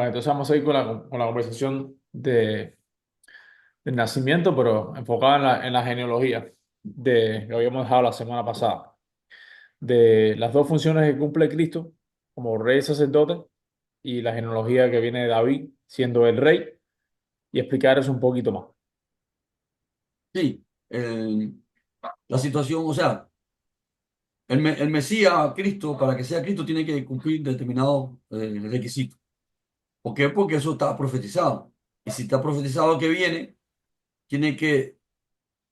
Entonces vamos a ir con la conversación del nacimiento, pero enfocada en la genealogía que habíamos dejado la semana pasada, de las dos funciones que cumple Cristo como rey y sacerdote y la genealogía que viene de David siendo el rey y explicar eso un poquito más. Sí, la situación, o sea, el Mesías, Cristo, para que sea Cristo, tiene que cumplir determinados requisitos. ¿Por qué? Porque eso está profetizado. Y si está profetizado que viene, tiene que,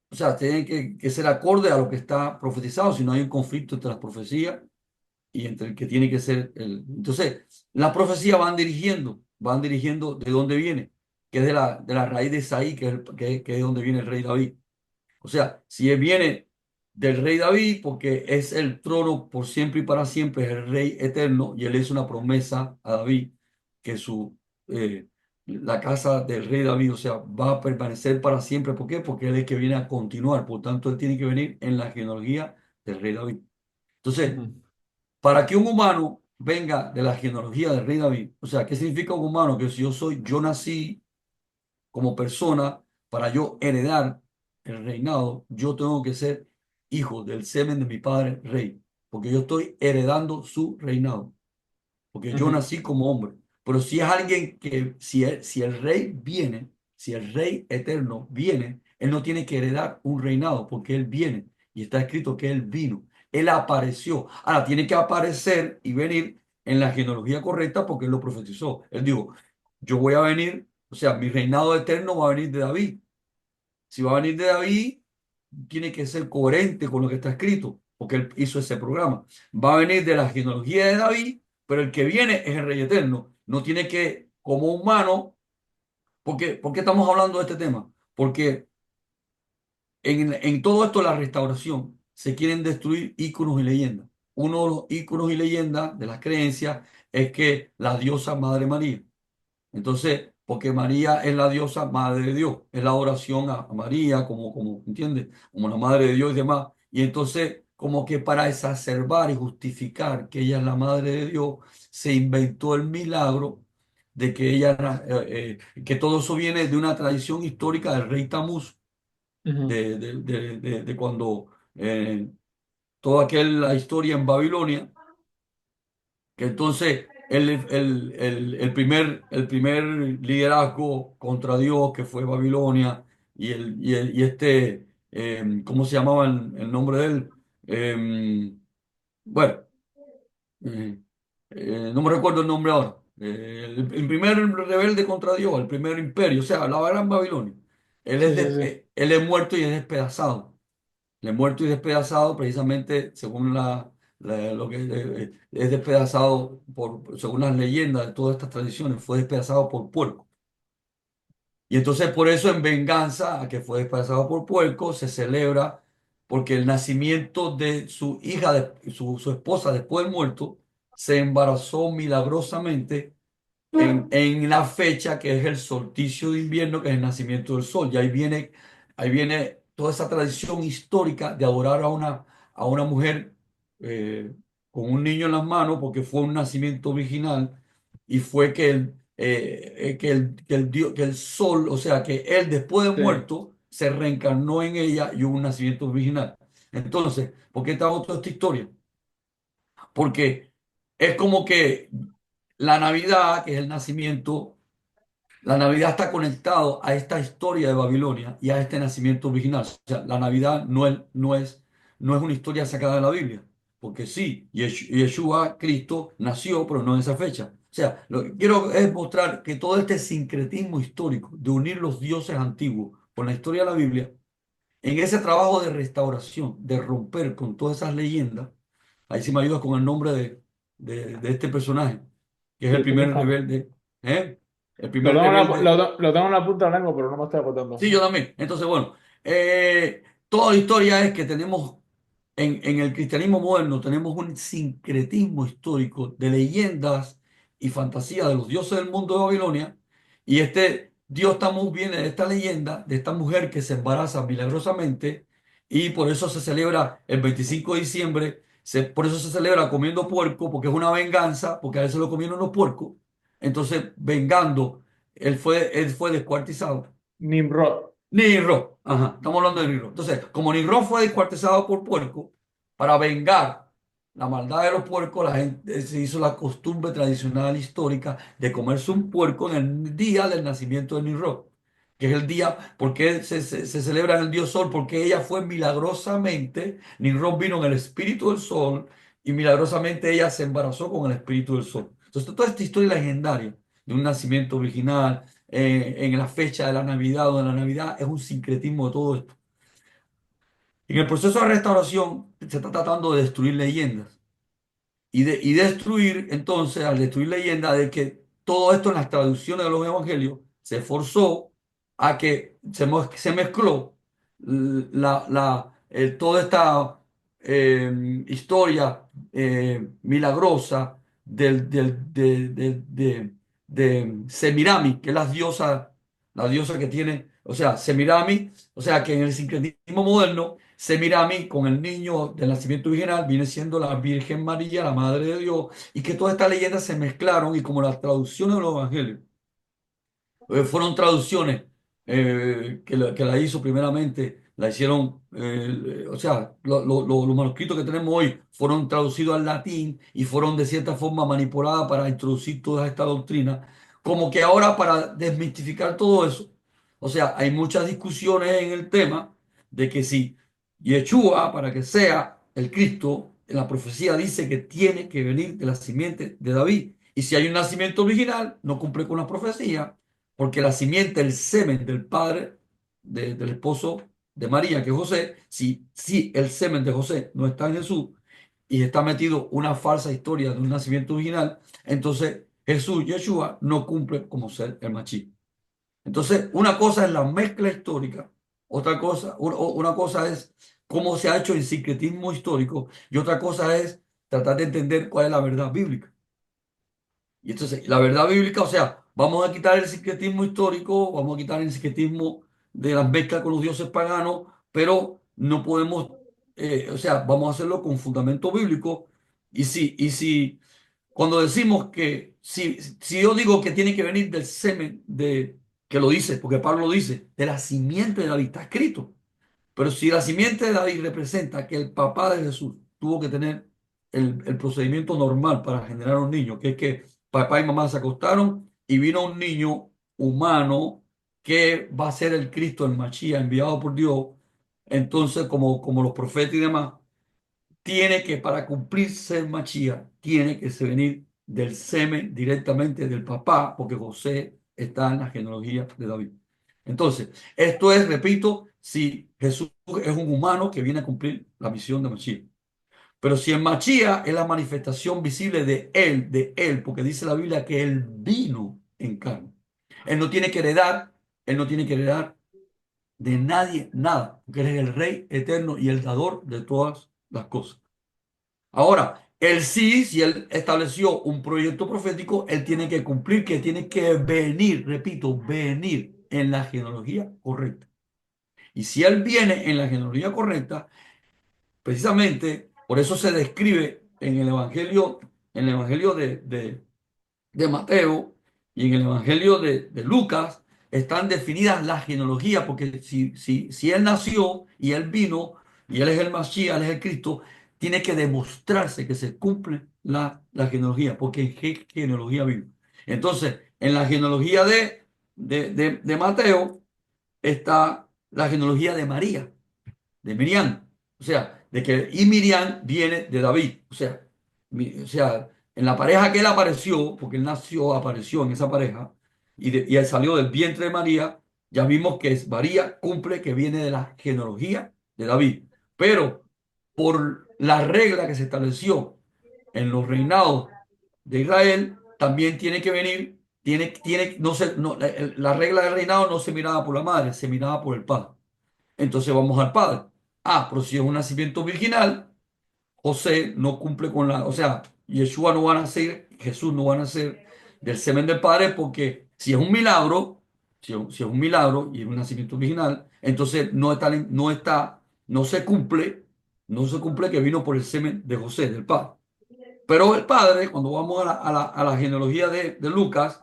o sea, tiene que ser acorde a lo que está profetizado, si no hay un conflicto entre las profecías y entre el que tiene que ser el. Entonces, las profecías van dirigiendo de dónde viene, que es de la raíz de Isaí, que es de donde viene el rey David. O sea, si él viene del rey David, porque es el trono por siempre y para siempre, es el rey eterno, y él es una promesa a David, que eh, la casa del rey David, o sea, va a permanecer para siempre. ¿Por qué? Porque él es el que viene a continuar. Por tanto, él tiene que venir en la genealogía del rey David. Entonces, Ujú. para que un humano venga de la genealogía del rey David, o sea, ¿qué significa un humano? Que si yo nací como persona, para yo heredar el reinado, yo tengo que ser hijo del semen de mi padre rey, porque yo estoy heredando su reinado, porque yo Ujú. nací como hombre. Pero si es alguien que, si el rey viene, si el rey eterno viene, él no tiene que heredar un reinado, porque él viene, y está escrito que él vino, él apareció. Ahora tiene que aparecer y venir en la genealogía correcta, porque él lo profetizó. Él dijo, yo voy a venir, o sea, mi reinado eterno va a venir de David. Si va a venir de David, tiene que ser coherente con lo que está escrito, porque él hizo ese programa. Va a venir de la genealogía de David, pero el que viene es el rey eterno. No tiene que, como humano, ¿por qué estamos hablando de este tema? Porque en todo esto, la restauración, se quieren destruir íconos y leyendas. Uno de los íconos y leyendas de las creencias es que la diosa Madre María. Entonces, porque María es la diosa madre de Dios, es la oración a María, ¿entiendes? Como la madre de Dios y demás. Y entonces, como que para exacerbar y justificar que ella es la madre de Dios, se inventó el milagro de que que todo eso viene de una tradición histórica del rey Tamuz, Ujú. de cuando toda aquella historia en Babilonia, que entonces el primer liderazgo contra Dios, que fue Babilonia, ¿cómo se llamaba el nombre de él? Bueno, eh, no me recuerdo el nombre ahora. El primer rebelde contra Dios, el primer imperio, o sea, la gran Babilonia. Sí, sí, sí. Él es muerto y es despedazado. Le muerto y despedazado, precisamente según lo que es despedazado según las leyendas de todas estas tradiciones, fue despedazado por puerco. Y entonces por eso, en venganza a que fue despedazado por puerco, se celebra, porque el nacimiento de su hija, su esposa después del muerto, se embarazó milagrosamente en la fecha que es el solsticio de invierno, que es el nacimiento del sol. Y ahí viene toda esa tradición histórica de adorar a una mujer eh, con un niño en las manos, porque fue un nacimiento virginal, y fue que el sol, o sea, que él después de Sí. muerto se reencarnó en ella y hubo un nacimiento virginal. Entonces, ¿por qué está toda esta historia? Porque es como que la Navidad, que es el nacimiento, la Navidad está conectado a esta historia de Babilonia y a este nacimiento original. O sea, la Navidad no es una historia sacada de la Biblia, porque sí, Yeshua, Cristo, nació, pero no en esa fecha. O sea, lo que quiero es mostrar que todo este sincretismo histórico de unir los dioses antiguos con la historia de la Biblia, en ese trabajo de restauración, de romper con todas esas leyendas, ahí sí me ayudas con el nombre de este personaje, que es Sí, el estoy primer buscando. rebelde, ¿eh? El Lo primer tengo en la, rebelde. lo tengo en la punta de la lengua, pero no me estoy acordando. Sí, yo también. Entonces, bueno, toda la historia es que tenemos, en el cristianismo moderno, tenemos un sincretismo histórico de leyendas y fantasías de los dioses del mundo de Babilonia. Y este Dios Tamuz viene de esta leyenda, de esta mujer que se embaraza milagrosamente. Y por eso se celebra el 25 de diciembre. Por eso se celebra comiendo puerco, porque es una venganza, porque a veces lo comieron los puercos. entonces vengando, él fue descuartizado. Nimrod. Niro, ajá, estamos hablando de Niro. Entonces, como Niro fue descuartizado por puerco, para vengar la maldad de los puercos, la gente se hizo la costumbre tradicional histórica de comerse un puerco en el día del nacimiento de Niro, que es el día, porque se celebra en el dios Sol, porque ella fue milagrosamente, Niro vino en el espíritu del Sol y milagrosamente ella se embarazó con el espíritu del Sol. Entonces, toda esta historia legendaria de un nacimiento original en la fecha de la Navidad o de la Navidad, es un sincretismo de todo esto. En el proceso de restauración se está tratando de destruir leyendas y destruir, entonces, al destruir leyendas, de que todo esto en las traducciones de los evangelios se forzó a que se mezcló toda esta historia milagrosa de Semirami, que es la diosa que tiene, o sea, Semirami, o sea, que en el sincretismo moderno Semiramis con el niño del nacimiento original viene siendo la Virgen María, la Madre de Dios, y que todas estas leyendas se mezclaron y como las traducciones de los evangelios fueron traducciones que la hizo primeramente, la hicieron, o sea, los manuscritos que tenemos hoy fueron traducidos al latín y fueron de cierta forma manipuladas para introducir toda esta doctrina, como que ahora para desmistificar todo eso, o sea, hay muchas discusiones en el tema de que si Yeshua, para que sea el Cristo, en la profecía dice que tiene que venir de la simiente de David. Y si hay un nacimiento original, no cumple con la profecía porque la simiente, el semen del padre del esposo de María, que es José, si el semen de José no está en Jesús y está metido una falsa historia de un nacimiento original, entonces Jesús, Yeshua, no cumple como ser el Machí. Entonces, una cosa es la mezcla histórica, otra cosa, una cosa es cómo se ha hecho el sincretismo histórico y otra cosa es tratar de entender cuál es la verdad bíblica. Y entonces, la verdad bíblica, o sea, vamos a quitar el sincretismo histórico, vamos a quitar el sincretismo de las mezclas con los dioses paganos, pero no podemos, o sea, vamos a hacerlo con fundamento bíblico. Y si cuando decimos que, si yo digo que tiene que venir del semen que lo dice, porque Pablo lo dice, de la simiente de David, está escrito. Pero si la simiente de David representa que el papá de Jesús tuvo que tener el procedimiento normal para generar un niño, que es que papá y mamá se acostaron y vino un niño humano que va a ser el Cristo, el Machía, enviado por Dios, entonces como los profetas y demás, tiene que, para cumplirse el Machía, tiene que se venir del semen directamente del papá, porque José está en la genealogía de David. Entonces, esto es, repito, si Jesús es un humano que viene a cumplir la misión de Machía. Pero si el Machía es la manifestación visible de él, porque dice la Biblia que él vino en carne. Él no tiene que heredar, él no tiene que heredar de nadie nada, porque él es el Rey eterno y el dador de todas las cosas. Ahora, él sí, si él estableció un proyecto profético, él tiene que cumplir, que tiene que venir, repito, venir en la genealogía correcta. Y si él viene en la genealogía correcta, precisamente por eso se describe en el Evangelio de Mateo y en el Evangelio de Lucas están definidas las genealogías, porque si él nació y él vino y él es el Mashiach, él es el Cristo, tiene que demostrarse que se cumple la genealogía, porque en qué genealogía vive. Entonces, en la genealogía de Mateo está la genealogía de María, de Miriam. O sea, y Miriam viene de David. O sea, en la pareja que él apareció, porque él apareció en esa pareja, y él salió del vientre de María, ya vimos que María cumple que viene de la genealogía de David. Pero por la regla que se estableció en los reinados de Israel, también tiene que venir, no se, no, la regla del reinado no se miraba por la madre, se miraba por el padre. Entonces vamos al padre. Ah, pero si es un nacimiento virginal, José no cumple con o sea, Yeshua no va a nacer, Jesús no va a nacer del semen del padre porque si es un milagro, si es un milagro y es un nacimiento virginal, entonces no se cumple que vino por el semen de José, del padre. Pero el padre, cuando vamos a la genealogía de Lucas,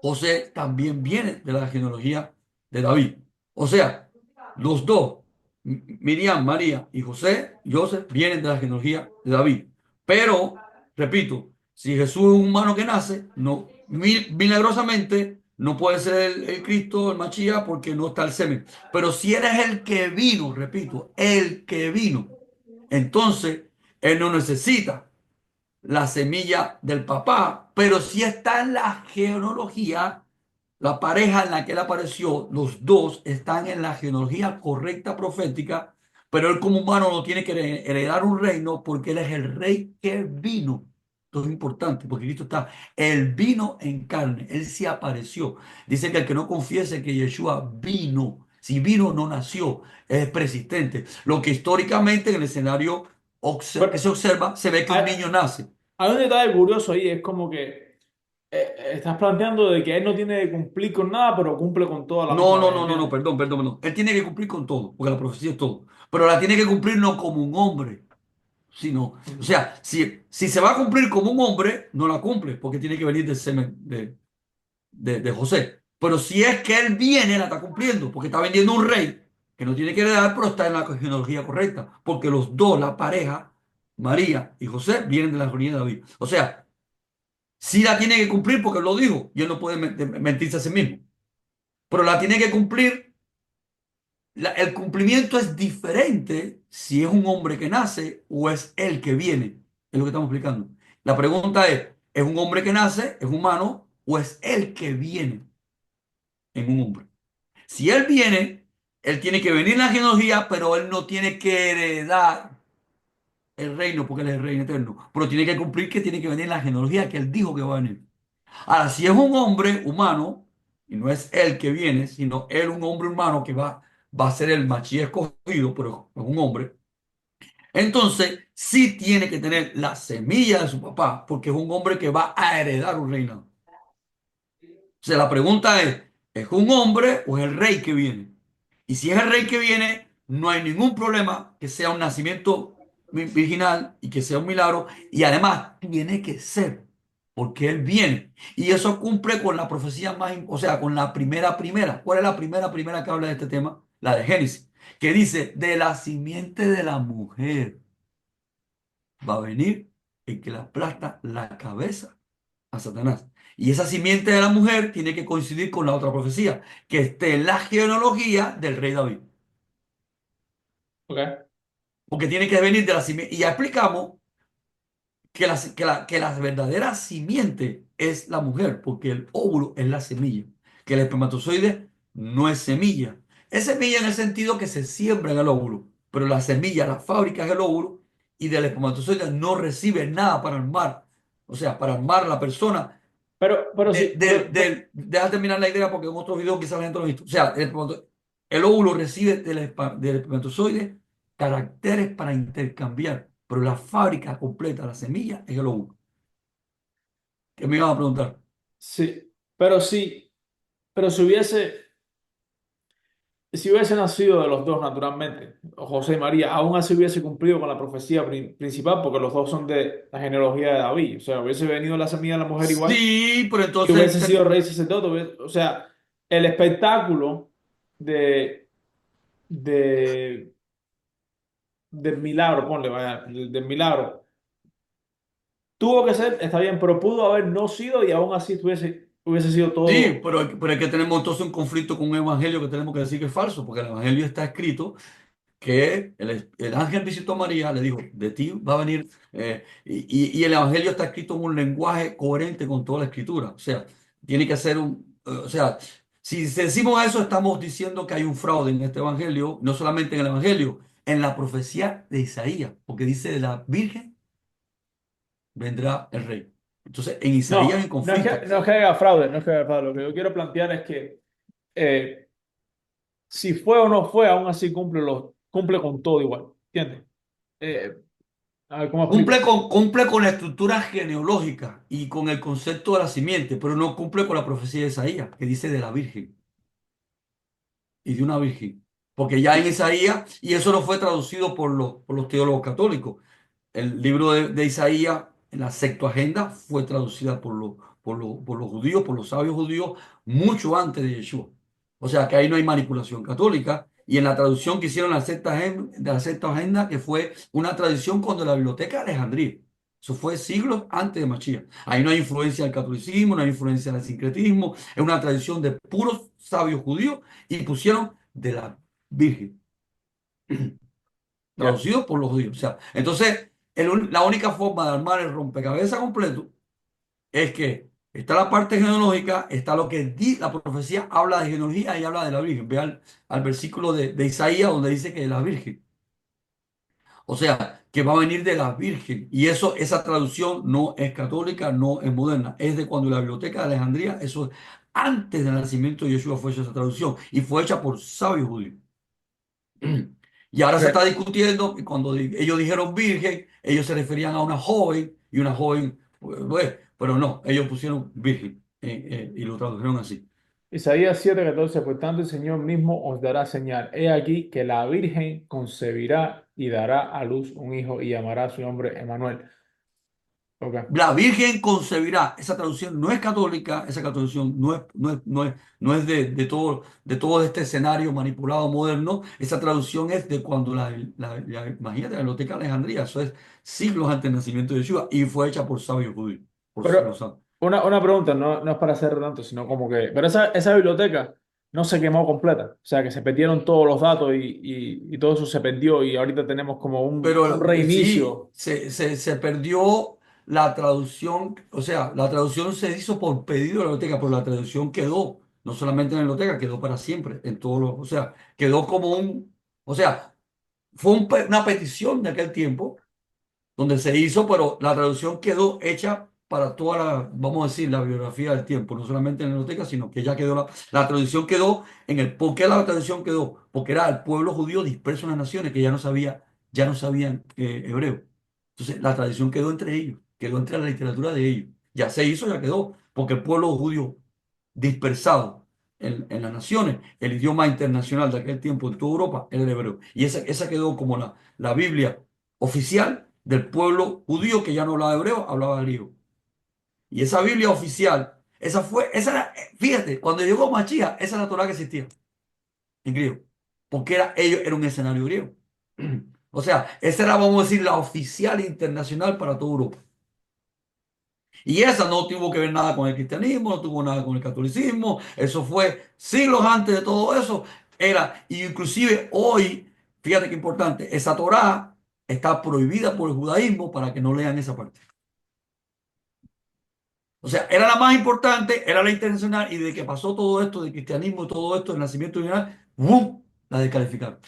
José también viene de la genealogía de David. O sea, los dos, Miriam, María y José, Joseph, vienen de la genealogía de David. Pero, repito, si Jesús es un humano que nace, no, milagrosamente no puede ser el Cristo, el Machía, porque no está el semen. Pero si eres el que vino, repito, el que vino, entonces él no necesita la semilla del papá, pero si está en la genealogía, la pareja en la que él apareció, los dos están en la genealogía correcta profética, pero él como humano no tiene que heredar un reino porque él es el rey que vino. Esto es importante porque Cristo está, él vino en carne, él se apareció. Dice que el que no confiese que Yeshua vino, si vino no nació, es persistente. Lo que históricamente en el escenario que se Pero, observa, se ve que un niño nace. hay un detalle curioso ahí, es como que estás planteando de que él no tiene que cumplir con nada, pero cumple con todo a la No, misma no, vez, no, no, no, ¿entiendes? perdón, perdón, perdón. Él tiene que cumplir con todo, porque la profecía es todo. Pero la tiene que cumplir no como un hombre, sino, o Ujú. sea, si se va a cumplir como un hombre, no la cumple, porque tiene que venir del semen de José. Pero si es que él viene, la está cumpliendo, porque está vendiendo un rey que no tiene que heredar, pero está en la genealogía correcta, porque los dos, la pareja, María y José, vienen de la genealogía de David. O sea, sí la tiene que cumplir porque él lo dijo, y él no puede mentirse a sí mismo, pero la tiene que cumplir. El cumplimiento es diferente si es un hombre que nace o es el que viene. Es lo que estamos explicando. La pregunta es un hombre que nace, es humano, o es el que viene en un hombre? Si él viene, él tiene que venir en la genealogía, pero él no tiene que heredar el reino porque él es el reino eterno. Pero tiene que cumplir que tiene que venir en la genealogía que él dijo que va a venir. Ahora, si es un hombre humano, y no es él que viene, sino él, un hombre humano que va a ser el machí escogido, pero es un hombre, entonces sí tiene que tener la semilla de su papá, porque es un hombre que va a heredar un reino. O sea, la pregunta ¿es un hombre o es el rey que viene? Y si es el rey que viene, no hay ningún problema que sea un nacimiento virginal y que sea un milagro. Y además tiene que ser, porque él viene. Y eso cumple con la profecía más, o sea, con la primera. ¿Cuál es la primera que habla de este tema? La de Génesis, que dice, de la simiente de la mujer va a venir el que le aplasta la cabeza a Satanás. Y esa simiente de la mujer tiene que coincidir con la otra profecía, que esté en la genealogía del rey David. Ok. Porque tiene que venir de la simiente. Y ya explicamos que la verdadera simiente es la mujer, porque el óvulo es la semilla, que el espermatozoide no es semilla. Es semilla en el sentido que se siembra en el óvulo, pero la semilla, la fábrica es el óvulo y del espermatozoide no recibe nada para armar, o sea, para armar a la persona. Pero sí, Deja terminar la idea porque en otros videos quizás la gente lo ha visto. O sea, el óvulo recibe del espermatozoide caracteres para intercambiar, pero la fábrica completa, la semilla, es el óvulo. ¿Qué me iban a preguntar? sí, pero sí, pero si hubiese nacido de los dos naturalmente, José y María, aún así hubiese cumplido con la profecía principal, porque los dos son de la genealogía de David. O sea, hubiese venido la semilla de la mujer igual Sí, pero y entonces, hubiese sido rey sacerdote. O sea, el espectáculo de, de, del milagro, ponle, vaya, del milagro, tuvo que ser, está bien, pero pudo haber no sido y aún así hubiese sido sí, todo. pero es que tenemos entonces un conflicto con un evangelio que tenemos que decir que es falso, porque el evangelio está escrito que el ángel visitó a María, le dijo, de ti va a venir, y el Evangelio está escrito en un lenguaje coherente con toda la escritura. O sea, tiene que ser o sea, si decimos eso, estamos diciendo que hay un fraude en este Evangelio, no solamente en el Evangelio, en la profecía de Isaías, porque dice de la Virgen vendrá el rey. Entonces, en Isaías hay No, conflicto. no es que haya fraude, no es que haya fraude. Lo que yo quiero plantear es que eh, si fue o no fue, aún así cumple con todo igual. ¿Entiendes? Eh, a ver, ¿cómo explico? Cumple con la estructura genealógica y con el concepto de la simiente, pero no cumple con la profecía de Isaías, que dice de la Virgen y de una virgen. Porque ya en Isaías, y eso no fue traducido por los teólogos católicos, el libro de Isaías la Septuaginta fue traducida por los judíos, por los sabios judíos, mucho antes de Yeshua. O sea que ahí no hay manipulación católica. Y en la traducción que hicieron de la Septuaginta, que fue una tradición cuando la Biblioteca de Alejandría. Eso fue siglos antes de Mashiach. Ahí no hay influencia del catolicismo, no hay influencia del sincretismo. Es una tradición de puros sabios judíos y pusieron de la Virgen, Ya. traducido por los judíos. O sea, entonces, la única forma de armar el rompecabezas completo es que está la parte genealógica, está lo que la profecía habla de genealogía y habla de la Virgen. Ve al versículo de Isaías donde dice que es la Virgen. O sea, que va a venir de la Virgen. Y eso, esa traducción no es católica, no es moderna. Es de cuando la Biblioteca de Alejandría, eso antes del nacimiento de Yeshua fue hecha esa traducción. Y fue hecha por sabios judíos. Y ahora se está Ok. discutiendo que cuando ellos dijeron virgen, ellos se referían a una joven y una joven, pues, pero no, ellos pusieron virgen y lo tradujeron así. Isaías 7:14, por tanto el Señor mismo os dará señal. He aquí que la Virgen concebirá y dará a luz un hijo y llamará su nombre Emmanuel. Ok. La Virgen concebirá. Esa traducción no es católica, esa traducción no es de todo este escenario manipulado moderno. Esa traducción es de cuando imagínate, la Biblioteca de Alejandría, eso es siglos antes del nacimiento de Yeshua y fue hecha por sabios judíos, por los Pero santos. una pregunta, no es para hacer tanto, sino como que, pero esa biblioteca no se quemó completa, o sea que se perdieron todos los datos y todo eso se perdió y ahorita tenemos como un Pero sí, reinicio. se perdió la traducción, o sea, la traducción se hizo por pedido de la biblioteca, pero la traducción quedó, no solamente en la biblioteca, quedó para siempre, en todos los, o sea, quedó como o sea, fue una petición de aquel tiempo donde se hizo, pero la traducción quedó hecha para toda la, vamos a decir, la biografía del tiempo, no solamente en la biblioteca, sino que ya quedó, la traducción quedó en el, ¿por qué la traducción quedó? Porque era el pueblo judío disperso en las naciones que ya no sabían hebreo. Entonces, la tradición quedó entre ellos, quedó entre la literatura de ellos. Ya se hizo, ya quedó, porque el pueblo judío dispersado en las naciones, el idioma internacional de aquel tiempo en toda Europa era el hebreo. Y esa quedó como la Biblia oficial del pueblo judío que ya no hablaba hebreo, hablaba griego. Y esa Biblia oficial, esa era, fíjate, cuando llegó Machía, esa era la Torah que existía en griego, porque era un escenario griego. O sea, esa era, vamos a decir, la oficial internacional para toda Europa. Y esa no tuvo que ver nada con el cristianismo, no tuvo nada con el catolicismo, eso fue siglos antes de todo eso. Y inclusive hoy, fíjate qué importante, esa Torá está prohibida por el judaísmo para que no lean esa parte. O sea, era la más importante, era la internacional, y de que pasó todo esto del cristianismo, todo esto, el nacimiento original, ¡bum! La descalificaron.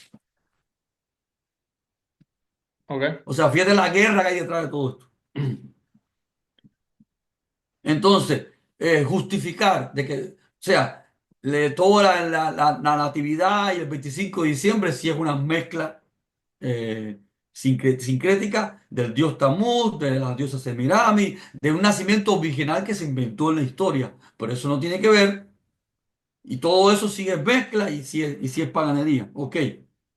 Ok. O sea, fíjate la guerra que hay detrás de todo esto. Entonces, justificar de que, o sea, toda la natividad y el 25 de diciembre sí es una mezcla sincrética del dios Tamuz, de la diosa Semiramis, de un nacimiento virginal que se inventó en la historia. Pero eso no tiene que ver, y todo eso sí es mezcla y sí es paganería. Ok,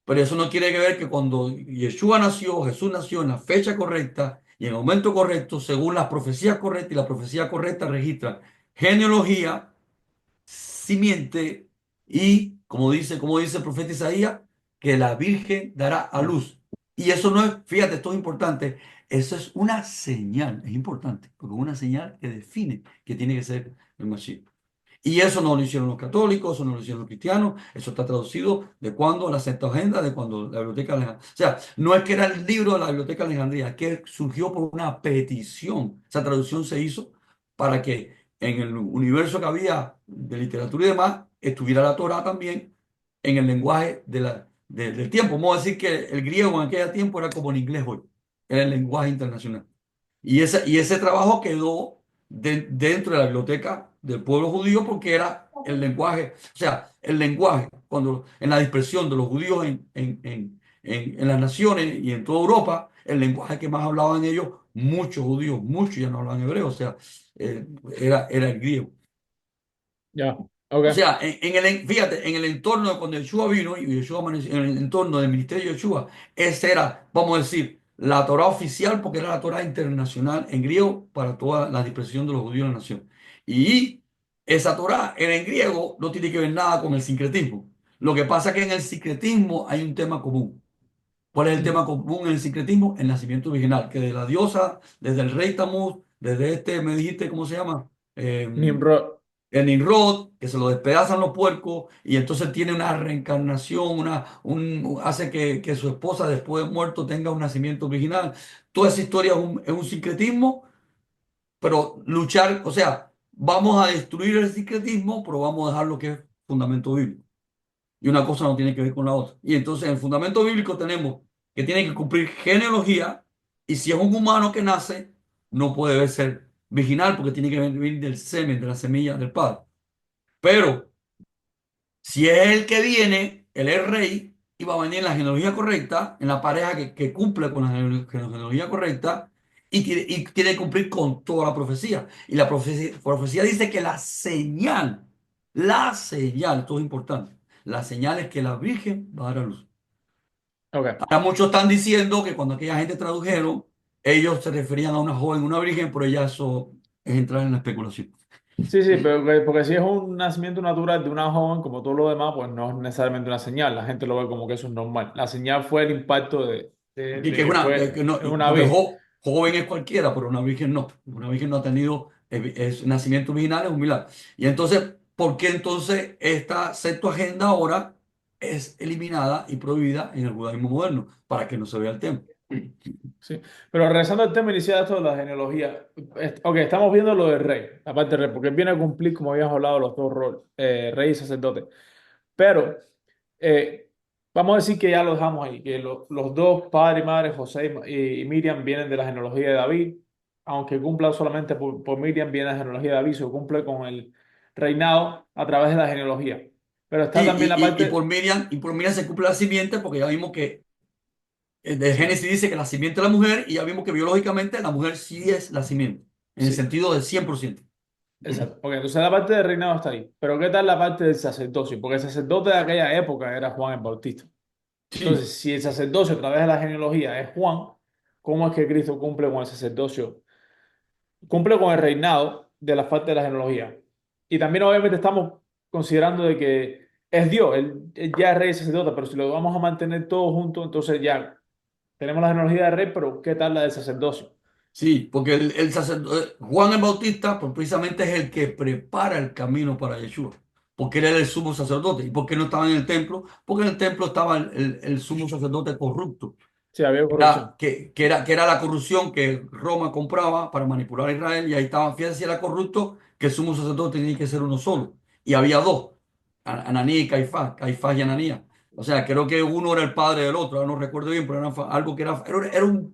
pero eso no quiere que ver que cuando Yeshua nació, Jesús nació en la fecha correcta y en el momento correcto, según las profecías correctas, y la profecía correcta registra genealogía, simiente y, como dice el profeta Isaías, que la Virgen dará a luz. Y eso no es, fíjate, esto es importante, eso es una señal, es importante, porque es una señal que define que tiene que ser el Mashiach. Y eso no lo hicieron los católicos, eso no lo hicieron los cristianos, eso está traducido de cuando la Septuaginta, de cuando la Biblioteca de Alejandría. O sea, no es que era el libro de la Biblioteca de Alejandría, es que surgió por una petición. Esa traducción se hizo para que en el universo que había de literatura y demás, estuviera la Torá también en el lenguaje del tiempo. Vamos a decir que el griego en aquel tiempo era como el inglés hoy, era el lenguaje internacional. Y ese trabajo quedó dentro de la biblioteca del pueblo judío porque era el lenguaje, o sea, el lenguaje, cuando en la dispersión de los judíos en las naciones y en toda Europa, el lenguaje que más hablaban ellos, muchos judíos, muchos ya no hablaban hebreo, o sea, eh, era el griego. Ya. O Ok. sea, fíjate, en el entorno de cuando Yeshua vino, y Yeshua amaneció, en el entorno del ministerio de Yeshua, ese era, vamos a decir, la Torá oficial, porque era la Torá internacional en griego para toda la dispersión de los judíos en la nación. Y esa Torá era en griego, no tiene que ver nada con el sincretismo. Lo que pasa es que en el sincretismo hay un tema común. ¿Cuál es el tema Ujú. común en el sincretismo? El nacimiento original, que de la diosa, desde el rey Tamuz, desde este, me dijiste, ¿cómo se llama? Nimrod. El Nimrod, que se lo despedazan los puercos y entonces tiene una reencarnación, hace que su esposa después de muerto tenga un nacimiento original. Toda esa historia es un sincretismo, pero luchar, o sea, vamos a destruir el sincretismo, pero vamos a dejar lo que es fundamento bíblico. Y una cosa no tiene que ver con la otra. Y entonces en el fundamento bíblico tenemos que tiene que cumplir genealogía y si es un humano que nace, no puede ser virginal porque tiene que venir del semen, de la semilla del padre. Pero si es el que viene, él es rey y va a venir en la genealogía correcta, en la pareja que cumple con la genealogía correcta y tiene que cumplir con toda la profecía. Y la profecía dice que la señal, esto es importante, la señal es que la Virgen va a dar a luz. Ok. Ahora muchos están diciendo que cuando aquella gente tradujeron, ellos se referían a una joven, una virgen, pero ya eso es entrar en la especulación. Sí, sí, pero porque si es un nacimiento natural de una joven, como todo lo demás, pues no es necesariamente una señal. La gente lo ve como que eso es normal. La señal fue el impacto Y de que es que que fue no, en una porque virgen. joven es cualquiera, pero una virgen no. Una virgen no ha tenido nacimiento virginal, es un milagro. Y entonces, ¿por qué entonces esta Septuaginta ahora es eliminada y prohibida en el judaísmo moderno? Para que no se vea el tema. Sí. Pero regresando al tema inicial de esto de la genealogía. Ok, estamos viendo lo del rey, la parte del rey, porque él viene a cumplir, como habíamos hablado, los dos roles, rey y sacerdote. Pero eh, vamos a decir que ya lo dejamos ahí, que los dos, padre y madre, José y Miriam, vienen de la genealogía de David, aunque cumpla solamente por Miriam, viene de la genealogía de David, se cumple con el reinado a través de la genealogía. Pero está Sí, también la parte, y por Miriam se cumple la simiente, porque ya vimos que de sí, Génesis dice que la simiente es la mujer, y ya vimos que biológicamente la mujer sí es la simiente, en el sí, sentido del 100%. exacto. Ok, entonces la parte del reinado está ahí. Pero ¿qué tal la parte del sacerdocio? Porque el sacerdote de aquella época era Juan el Bautista. Sí, Entonces, si el sacerdocio a través de la genealogía es Juan, ¿cómo es que Cristo cumple con el sacerdocio? Cumple con el reinado de la parte de la genealogía. Y también obviamente estamos considerando de que es Dios, él ya es rey y sacerdote, pero si lo vamos a mantener todo junto, entonces ya tenemos la genealogía de rey, pero ¿qué tal la del sacerdocio? sí, porque el sacerdote, Juan el Bautista, pues precisamente es el que prepara el camino para Yeshua, porque él era el sumo sacerdote. ¿Y por qué no estaba en el templo? Porque en el templo estaba el sumo sacerdote corrupto. Sí, había corrupción. Que era la corrupción que Roma compraba para manipular a Israel, y ahí estaban, fíjense si era corrupto, que el sumo sacerdote tenía que ser uno solo. Y había dos, Ananías y Caifás, Caifás y Ananías. O sea, creo que uno era el padre del otro, ahora no recuerdo bien, pero era algo que era un,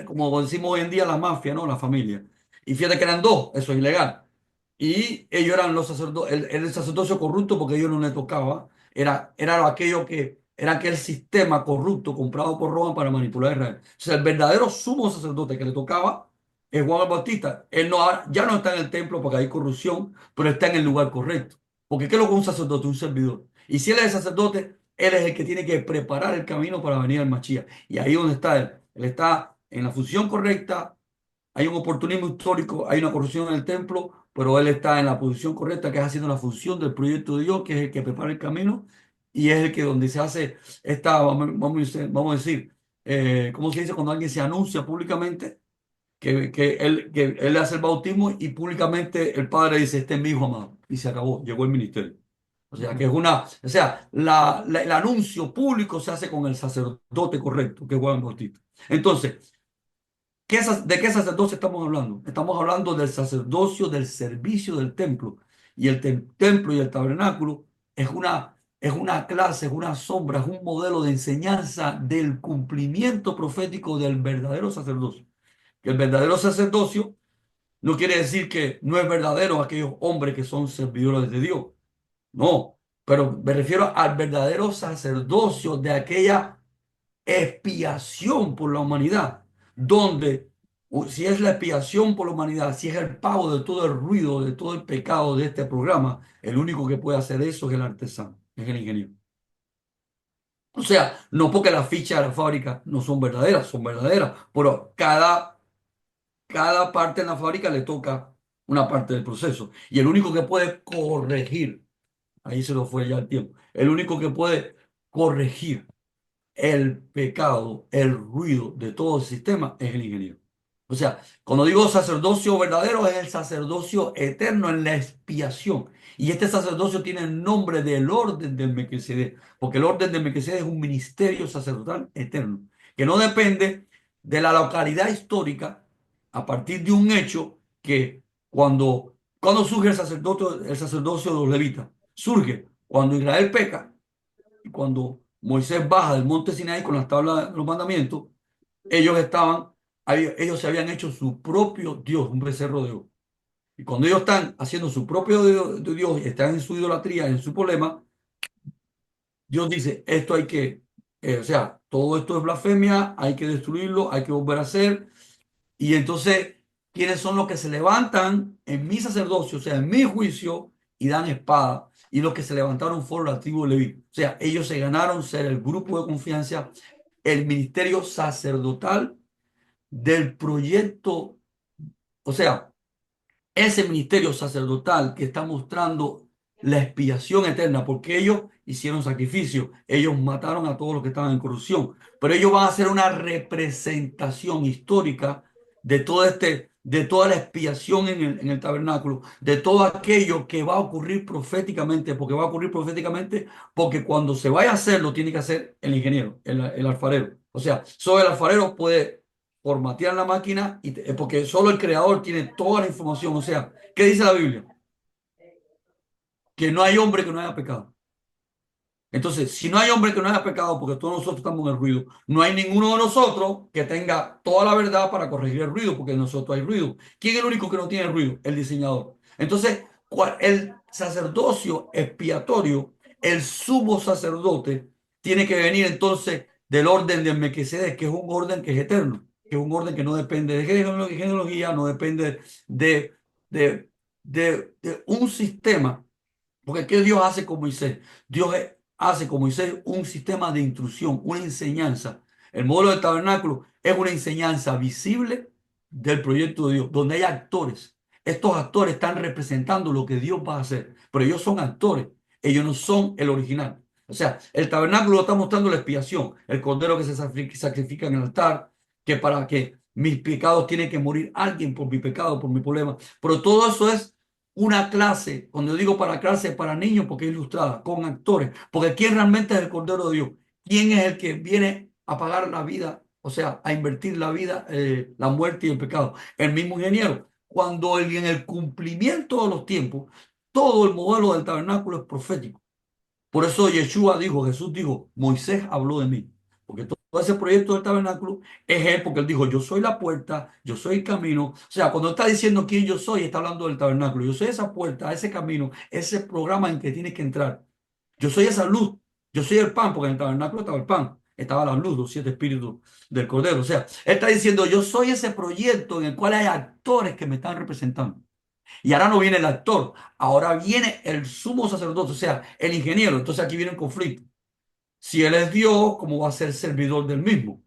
como decimos hoy en día, la mafia, ¿no? La familia. Y fíjate que eran dos, eso es ilegal. Y ellos eran los sacerdotes, el sacerdocio corrupto porque a ellos no les tocaba, era aquello que era aquel sistema corrupto comprado por Roma para manipular a Israel. O sea, el verdadero sumo sacerdote que le tocaba es Juan el Bautista. Él no, ya no está en el templo porque hay corrupción, pero está en el lugar correcto. Porque ¿qué es lo que es un sacerdote? Un servidor. Y si él es el sacerdote, él es el que tiene que preparar el camino para venir al Mashiach. Y ahí donde está él. Él está en la función correcta, hay un oportunismo histórico, hay una corrupción en el templo, pero él está en la posición correcta, que es haciendo la función del proyecto de Dios, que es el que prepara el camino y es el que donde se hace esta, vamos a decir, ¿cómo se dice? Cuando alguien se anuncia públicamente que él hace el bautismo y públicamente el padre dice, este es mi hijo amado, y se acabó, llegó el ministerio. O sea, que es o sea, el anuncio público se hace con el sacerdote correcto, que es Juan Bautista. Entonces, ¿de qué sacerdocio estamos hablando? Estamos hablando del sacerdocio del servicio del templo. Y el templo y el tabernáculo es una clase, es una sombra, es un modelo de enseñanza del cumplimiento profético del verdadero sacerdocio. Que el verdadero sacerdocio no quiere decir que no es verdadero aquellos hombres que son servidores de Dios. No, pero me refiero al verdadero sacerdocio de aquella expiación por la humanidad, donde si es la expiación por la humanidad, si es el pago de todo el ruido, de todo el pecado de este programa, el único que puede hacer eso es el artesano, es el ingeniero. O sea, no porque las fichas de la fábrica no son verdaderas, pero cada parte en la fábrica le toca una parte del proceso. Y el único que puede corregir, ahí se lo fue ya el tiempo, el único que puede corregir el pecado, el ruido de todo el sistema es el ingeniero. O sea, cuando digo sacerdocio verdadero es el sacerdocio eterno en la expiación. Y este sacerdocio tiene el nombre del orden del Melquisedec, porque el orden del Melquisedec es un ministerio sacerdotal eterno, que no depende de la localidad histórica a partir de un hecho que cuando surge el sacerdocio de los levitas, surge cuando Israel peca y cuando Moisés baja del monte Sinaí con las tablas de los mandamientos, ellos se habían hecho su propio Dios, un becerro de oro. Y cuando ellos están haciendo su propio Dios y están en su idolatría, en su problema, Dios dice, esto hay que, o sea, todo esto es blasfemia, hay que destruirlo, hay que volver a hacer. Y entonces, ¿quiénes son los que se levantan en mi sacerdocio, o sea, en mi juicio, y dan espada? Y los que se levantaron fueron la tribu de Leví. O sea, ellos se ganaron ser el grupo de confianza, el ministerio sacerdotal del proyecto, o sea, ese ministerio sacerdotal que está mostrando la expiación eterna, porque ellos hicieron sacrificio, ellos mataron a todos los que estaban en corrupción, pero ellos van a hacer una representación histórica de de toda la expiación en el tabernáculo, de todo aquello que va a ocurrir proféticamente, porque va a ocurrir proféticamente, porque cuando se vaya a hacer, lo tiene que hacer el ingeniero, el alfarero. O sea, solo el alfarero puede formatear la máquina porque solo el creador tiene toda la información. O sea, ¿qué dice la Biblia? Que no hay hombre que no haya pecado. Entonces, si no hay hombre que no haya pecado, porque todos nosotros estamos en el ruido, no hay ninguno de nosotros que tenga toda la verdad para corregir el ruido, porque en nosotros hay ruido. ¿Quién es el único que no tiene ruido? El diseñador. Entonces, el sacerdocio expiatorio, el sumo sacerdote, tiene que venir entonces del orden de Melquisedec, que es un orden que es eterno, que es un orden que no depende de genealogía, no depende de, de, de un sistema. Porque ¿qué Dios hace con Moisés? Hace con Moisés un sistema de instrucción, una enseñanza. El modelo del tabernáculo es una enseñanza visible del proyecto de Dios, donde hay actores. Estos actores están representando lo que Dios va a hacer, pero ellos son actores, ellos no son el original. O sea, el tabernáculo está mostrando la expiación, el cordero que se sacrifica en el altar, que para que mis pecados tiene que morir alguien por mi pecado, por mi problema. Pero todo eso es una clase, cuando yo digo para clase, para niños, porque es ilustrada, con actores, porque ¿quién realmente es el Cordero de Dios? ¿Quién es el que viene a pagar la vida, o sea, a invertir la vida, la muerte y el pecado? El mismo ingeniero. Cuando en el cumplimiento de los tiempos, todo el modelo del tabernáculo es profético. Por eso Yeshua dijo, Jesús dijo, Moisés habló de mí. Porque todo ese proyecto del tabernáculo es él, porque él dijo, yo soy la puerta, yo soy el camino. O sea, cuando está diciendo quién yo soy, está hablando del tabernáculo. Yo soy esa puerta, ese camino, ese programa en que tienes que entrar. Yo soy esa luz, yo soy el pan, porque en el tabernáculo estaba el pan, estaba la luz, los 7 espíritus del Cordero. O sea, él está diciendo, yo soy ese proyecto en el cual hay actores que me están representando. Y ahora no viene el actor, ahora viene el sumo sacerdote, o sea, el ingeniero. Entonces aquí viene un conflicto. Si él es Dios, ¿cómo va a ser servidor del mismo?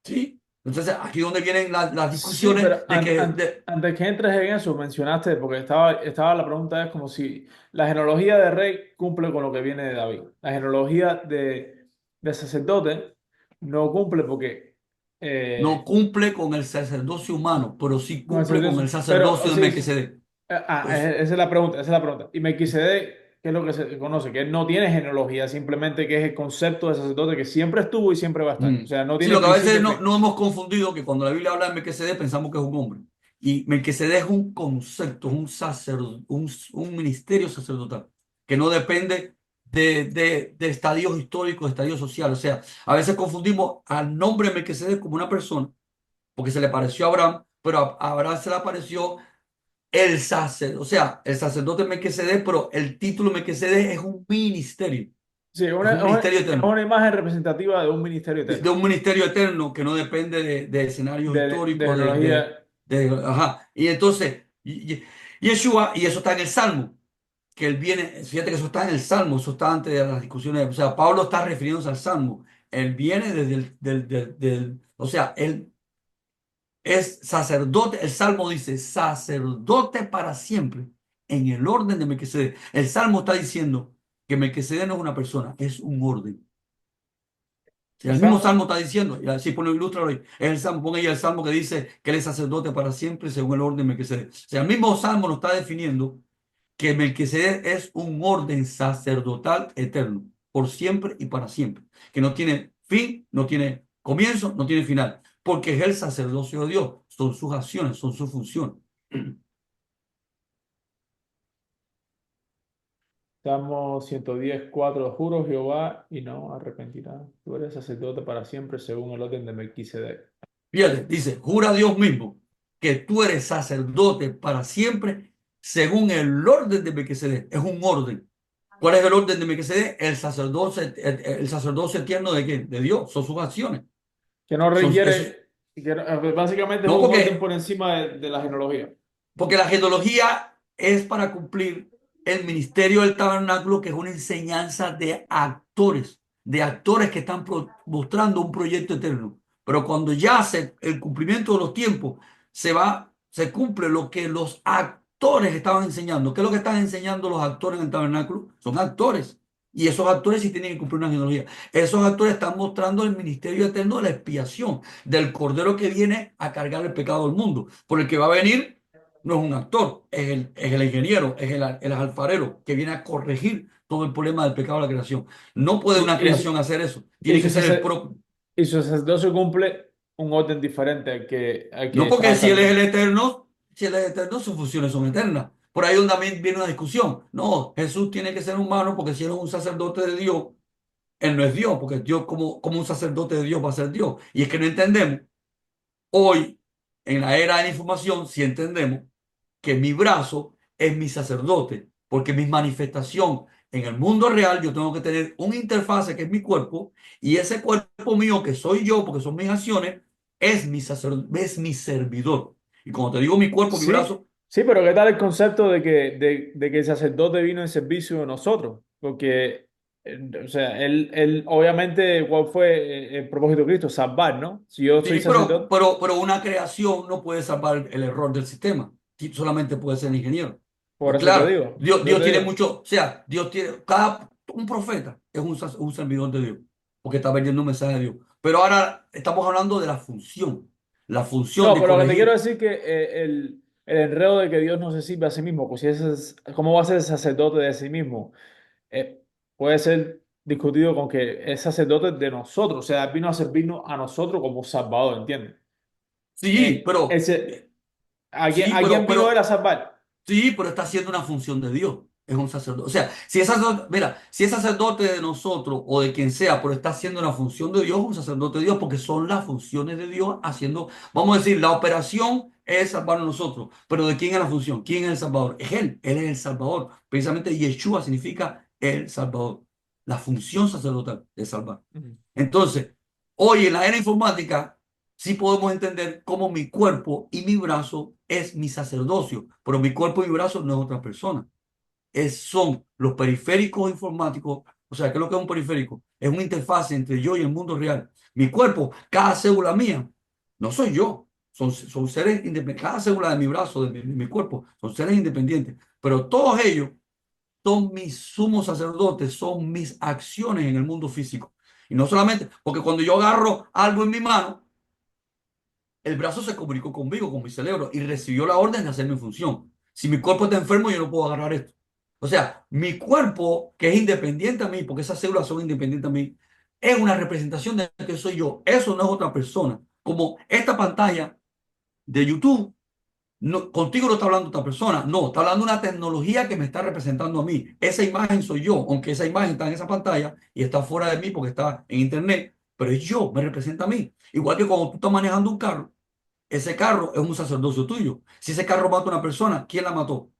¿Sí? Entonces aquí es donde vienen las Sí, discusiones pero de que antes que entres en eso, mencionaste, porque estaba la pregunta es como si la genealogía de rey cumple con lo que viene de David. La genealogía de sacerdote no cumple porque no eh, cumple con el sacerdocio humano, pero sí con el cumple con el sacerdocio. Pero sacerdocio de sí, Melquisedec. Pues esa es la pregunta, esa es la pregunta. Y Melquisedec, ¿qué es lo que se conoce? Que él no tiene genealogía, simplemente que es el concepto de sacerdote que siempre estuvo y siempre va a estar. O mm. sea, no Sí, tiene lo que a veces principio ni fin. no hemos confundido que cuando la Biblia habla de Melquisedec pensamos que es un hombre. Y Melquisedec es un concepto, un ministerio sacerdotal que no depende de estadios históricos, de estadios sociales. O sea, a veces confundimos al nombre Melquisedec como una persona porque se le pareció a Abraham, pero a Abraham se le apareció el sacerdote, o sea, el sacerdote Melquisedec, pero el título Melquisedec es un ministerio, Sí, es un ministerio es eterno una imagen representativa de un ministerio de eterno. un ministerio eterno que no depende de escenarios De históricos, genealogía. ajá. Y entonces, Yeshua, y eso está en el Salmo. que él viene, fíjate que eso está en el Salmo, eso está antes de las discusiones, o sea, Pablo está refiriéndose al Salmo, él viene desde o sea, él es sacerdote, el Salmo dice sacerdote para siempre, en el orden de Melquisedec. El Salmo está diciendo que Melquisedec no es una persona, es un orden. Si el mismo Estamos, Salmo está diciendo, y así pone ilustra hoy, es el Salmo, pone ahí el Salmo que dice que él es sacerdote para siempre según el orden de Melquisedec. O sea, el mismo Salmo nos está definiendo que Melquisedec es un orden sacerdotal eterno, por siempre y para siempre, que no tiene fin, no tiene comienzo, no tiene final, porque es el sacerdocio de Dios, son sus acciones, son sus funciones. estamos 110:4. Juro Jehová y no arrepentirá. Tú eres sacerdote para siempre según el orden de Melquisedec. Fíjate, dice, jura a Dios mismo que tú eres sacerdote para siempre según el orden de Melquisedec. Es un orden. ¿Cuál es el orden de Melquisedec? El sacerdocio eterno de quién? De Dios. Son sus acciones. Que no Son esos. requiere, básicamente es No un orden porque por encima de la genealogía. Porque la genealogía es para cumplir el ministerio del tabernáculo, que es una enseñanza de actores que están mostrando un proyecto eterno. Pero cuando ya se, el cumplimiento de los tiempos se cumple lo que los actores estaban enseñando. ¿Qué es lo que están enseñando los actores en el tabernáculo? Son actores. Y esos actores sí tienen que cumplir una genealogía. Esos actores están mostrando el ministerio eterno de la expiación, del cordero que viene a cargar el pecado del mundo, por el que va a venir no es un actor, es el ingeniero, el alfarero que viene a corregir todo el problema del pecado de la creación. No puede una Y, y, creación hacer eso, y tiene que su, ser el sacer- propio. y su sacerdocio cumple un orden diferente al que No porque estaba si él es el cambiando. eterno, si él es eterno, sus funciones son eternas. Por ahí donde también viene una discusión. No, Jesús tiene que ser humano porque si él es un sacerdote de Dios, él no es Dios, porque Dios como un sacerdote de Dios va a ser Dios. Y es que no entendemos. Hoy, en la era de la información, si entendemos que mi brazo es mi sacerdote, porque mi manifestación en el mundo real, yo tengo que tener un interfase que es mi cuerpo, y ese cuerpo mío, que soy yo, porque son mis acciones, es mi servidor. Y cuando te digo mi cuerpo, mi Sí, brazo, sí, pero ¿qué tal el concepto de que el sacerdote vino en servicio de nosotros? Porque, o sea, él obviamente, ¿cuál fue el propósito de Cristo? Salvar, ¿no? Si yo soy sí, pero, sacerdote, pero, pero una creación no puede salvar el error del sistema. Sí, solamente puede ser el ingeniero. por Pues eso te claro, digo, yo Dios te tiene digo, mucho, o sea, Dios tiene, un profeta es un servidor de Dios, porque está vendiendo un mensaje de Dios. Pero ahora estamos hablando de la función no, de pero lo que te quiero corregir. decir que el enredo de que Dios no se sirve a sí mismo, pues si ¿cómo va a ser sacerdote de sí mismo? Eh, Puede ser discutido con que es sacerdote de nosotros, o sea, vino a servirnos a nosotros como Salvador, ¿entiendes? Sí, Ese, sí, ¿a quién vino él a salvar? sí, pero está haciendo una función de Dios. Es un sacerdote. O sea, si es sacerdote, mira, si es sacerdote de nosotros o de quien sea, pero está haciendo una función de Dios, un sacerdote de Dios, porque son las funciones de Dios haciendo, vamos a decir, la operación es salvar a nosotros, pero ¿de quién es la función? ¿Quién es el Salvador? Es Él es el Salvador. Precisamente Yeshua significa el Salvador, la función sacerdotal de salvar. Ujú. Entonces, hoy en la era informática, sí podemos entender cómo mi cuerpo y mi brazo es mi sacerdocio, pero mi cuerpo y mi brazo no es otra persona. Son los periféricos informáticos. O sea, ¿qué es lo que es un periférico? Es una interfaz entre yo y el mundo real. Mi cuerpo, cada célula mía, no soy yo. Son seres independientes. Cada célula de mi brazo, de mi cuerpo, son seres independientes. Pero todos ellos son mis sumos sacerdotes, son mis acciones en el mundo físico. Y no solamente, porque cuando yo agarro algo en mi mano, el brazo se comunicó conmigo, con mi cerebro, y recibió la orden de hacer mi función. Si mi cuerpo está enfermo, yo no puedo agarrar esto. O sea, mi cuerpo, que es independiente a mí, porque esas células son independientes a mí, es una representación de que soy yo. Eso no es otra persona. Como esta pantalla de YouTube, contigo no está hablando otra persona, no, está hablando una tecnología que me está representando a mí. Esa imagen soy yo, aunque esa imagen está en esa pantalla y está fuera de mí porque está en internet, pero es yo, me representa a mí. Igual que cuando tú estás manejando un carro, ese carro es un sacerdocio tuyo. Si ese carro mata a una persona, ¿quién la mató?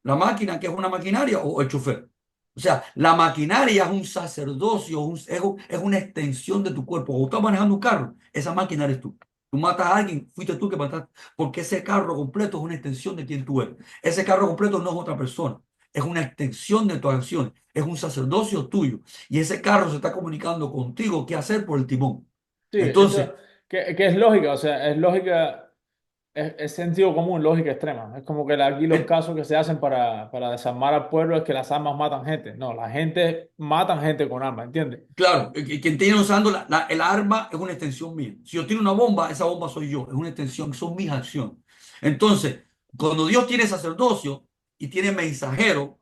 ¿La máquina, que es una maquinaria, o el chofer? O sea, la maquinaria es un sacerdocio, es una extensión de tu cuerpo. Cuando estás manejando un carro, esa máquina eres tú. Tú matas a alguien, fuiste tú que mataste, porque ese carro completo es una extensión de quien tú eres. Ese carro completo no es otra persona. es una extensión de tus acciones, es un sacerdocio tuyo. Y ese carro se está comunicando contigo qué hacer por el timón. Sí, Entonces, eso, que es lógica, o sea, es lógica, es sentido común, lógica extrema. Es como que aquí los en- casos que se hacen para desarmar al pueblo es que las armas matan gente. No, la gente matan gente con armas, ¿entiendes? claro, quien tiene usando el arma es una extensión mía. Si yo tiro una bomba, esa bomba soy yo, es una extensión, son mis acciones. Entonces, cuando Dios tiene sacerdocio y tiene mensajero,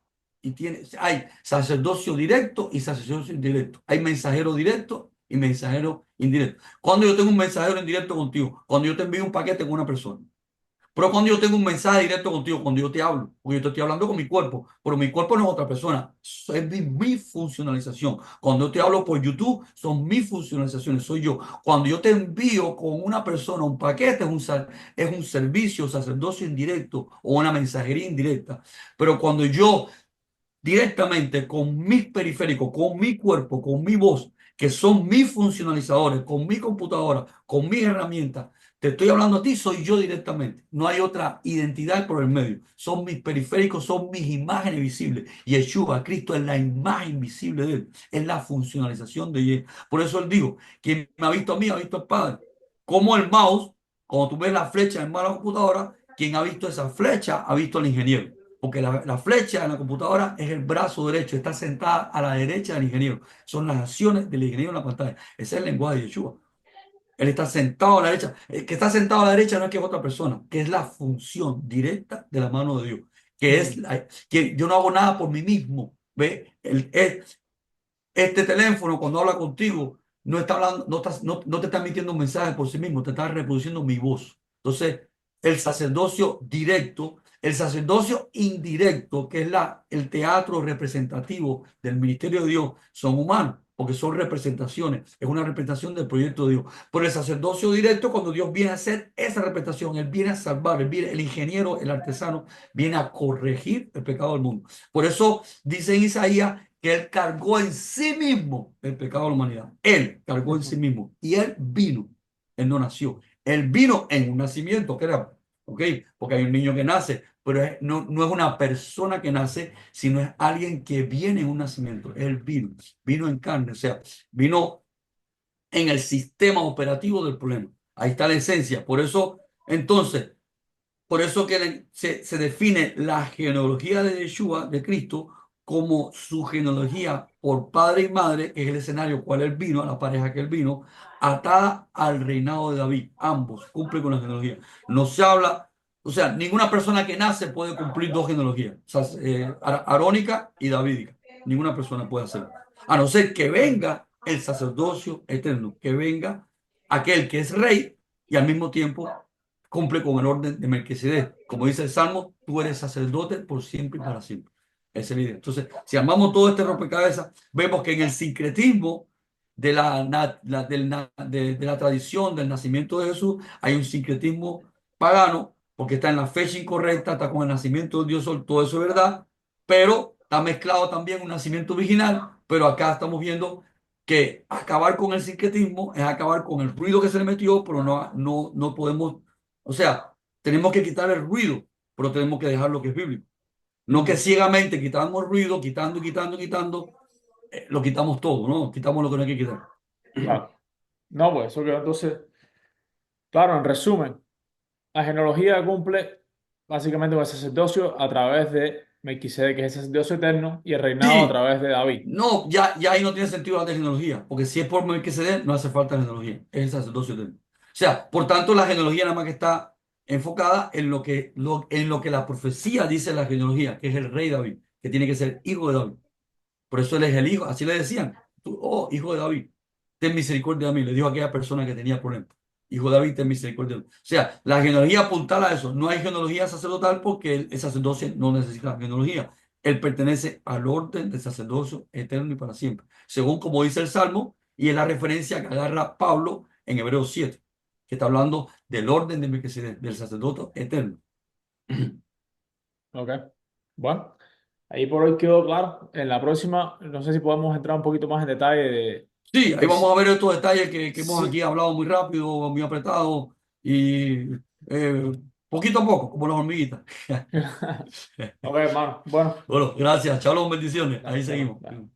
hay sacerdocio directo y sacerdocio indirecto. Hay mensajero directo y mensajero indirecto. Cuando yo tengo un mensajero indirecto contigo, cuando yo te envío un paquete con una persona. Pero cuando yo tengo un mensaje directo contigo, cuando yo te hablo, porque yo te estoy hablando con mi cuerpo, pero mi cuerpo no es otra persona, es mi funcionalización. Cuando yo te hablo por YouTube, son mis funcionalizaciones, soy yo. Cuando yo te envío con una persona un paquete, es un servicio, sacerdocio indirecto o una mensajería indirecta. Pero cuando yo directamente con mis periféricos, con mi cuerpo, con mi voz, que son mis funcionalizadores, con mi computadora, con mis herramientas. Te estoy hablando a ti, soy yo directamente. No hay otra identidad por el medio. Son mis periféricos, son mis imágenes visibles. Y Yeshua, Cristo, es la imagen visible de Él. Es la funcionalización de Él. Por eso Él dijo, quien me ha visto a mí, ha visto al Padre. Como el mouse, cuando tú ves la flecha en la computadora, quien ha visto esa flecha, ha visto al ingeniero. Porque la flecha en la computadora es el brazo derecho, está sentada a la derecha del ingeniero. Son las acciones del ingeniero en la pantalla. Ese es el lenguaje de Yeshua. Él está sentado a la derecha. El que está sentado a la derecha no es que es otra persona, que es la función directa de la mano de Dios. Ujú. Que yo no hago nada por mí mismo. ¿Ve? Este teléfono, cuando habla contigo, no está hablando, no te está emitiendo un mensaje por sí mismo, te está reproduciendo mi voz. Entonces, el sacerdocio directo, el sacerdocio indirecto, que es el teatro representativo del ministerio de Dios, son humanos, porque son representaciones, es una representación del proyecto de Dios. Pero el sacerdocio directo, cuando Dios viene a hacer esa representación, Él viene a salvar, el ingeniero, el artesano, viene a corregir el pecado del mundo. Por eso dice en Isaías que Él cargó en sí mismo el pecado de la humanidad. Él cargó en sí Ujú. mismo. Y Él vino. Él no nació. Él vino en un nacimiento, creo. ¿Ok? Porque hay un niño que nace, pero no es una persona que nace, sino es alguien que viene en un nacimiento. Él vino en carne, o sea, vino en el sistema operativo del problema. Ahí está la esencia. Por eso, entonces, por eso que se define la genealogía de Yeshua, de Cristo, como su genealogía por padre y madre, que es el escenario cual él vino, a la pareja que él vino, atada al reinado de David. Ambos cumplen con la genealogía. No se habla, o sea, ninguna persona que nace puede cumplir dos genealogías, o sea, arónica y davídica. Ninguna persona puede hacerlo. A no ser que venga el sacerdocio eterno, que venga aquel que es rey y al mismo tiempo cumple con el orden de Melquisedec. Como dice el Salmo, tú eres sacerdote por siempre y para siempre. Esa es la idea. Entonces, si armamos todo este rompecabezas, vemos que en el sincretismo de la tradición del nacimiento de Jesús hay un sincretismo pagano, porque está en la fecha incorrecta, está con el nacimiento de Dios Sol, todo eso es verdad, pero está mezclado también un nacimiento original, pero acá estamos viendo que acabar con el sincretismo es acabar con el ruido que se le metió, pero no podemos, o sea, tenemos que quitar el ruido, pero tenemos que dejar lo que es bíblico. No que Ujú. ciegamente quitamos ruido, quitando, quitando, quitando, lo quitamos todo, ¿no? Quitamos lo que no hay que quitar. Claro. No, pues eso quedó entonces, claro, en resumen, la genealogía cumple básicamente con el sacerdocio a través de Melquisedec, que es el sacerdocio eterno, y el reinado a Sí, través de David. no, ya ahí no tiene sentido la tecnología, porque si es por Melquisedec, no hace falta tecnología, es el sacerdocio eterno. O sea, por tanto, la genealogía nada más que está enfocada en lo que la profecía dice la genealogía, que es el rey David, que tiene que ser hijo de David. Por eso él es el hijo, así le decían, tú, oh, hijo de David, ten misericordia de mí, le dijo a aquella persona que tenía problemas. Hijo de David, ten misericordia de mí. O sea, la genealogía apuntala a eso. No hay genealogía sacerdotal porque el sacerdocio no necesita genealogía. Él pertenece al orden del sacerdocio eterno y para siempre. Según como dice el Salmo, y es la referencia que agarra Pablo en Hebreos 7, que está hablando del orden de Melquisedec, del sacerdocio eterno. Ok. Bueno, ahí por hoy quedó claro. En la próxima, no sé si podemos entrar un poquito más en detalle Sí, ahí de vamos a ver estos detalles que hemos si- aquí hablado muy rápido, muy apretado y Poquito a poco, como las hormiguitas. Ok, hermano. Bueno, Bueno, gracias. Shalom, bendiciones. dale, Ahí shalom, seguimos. dale.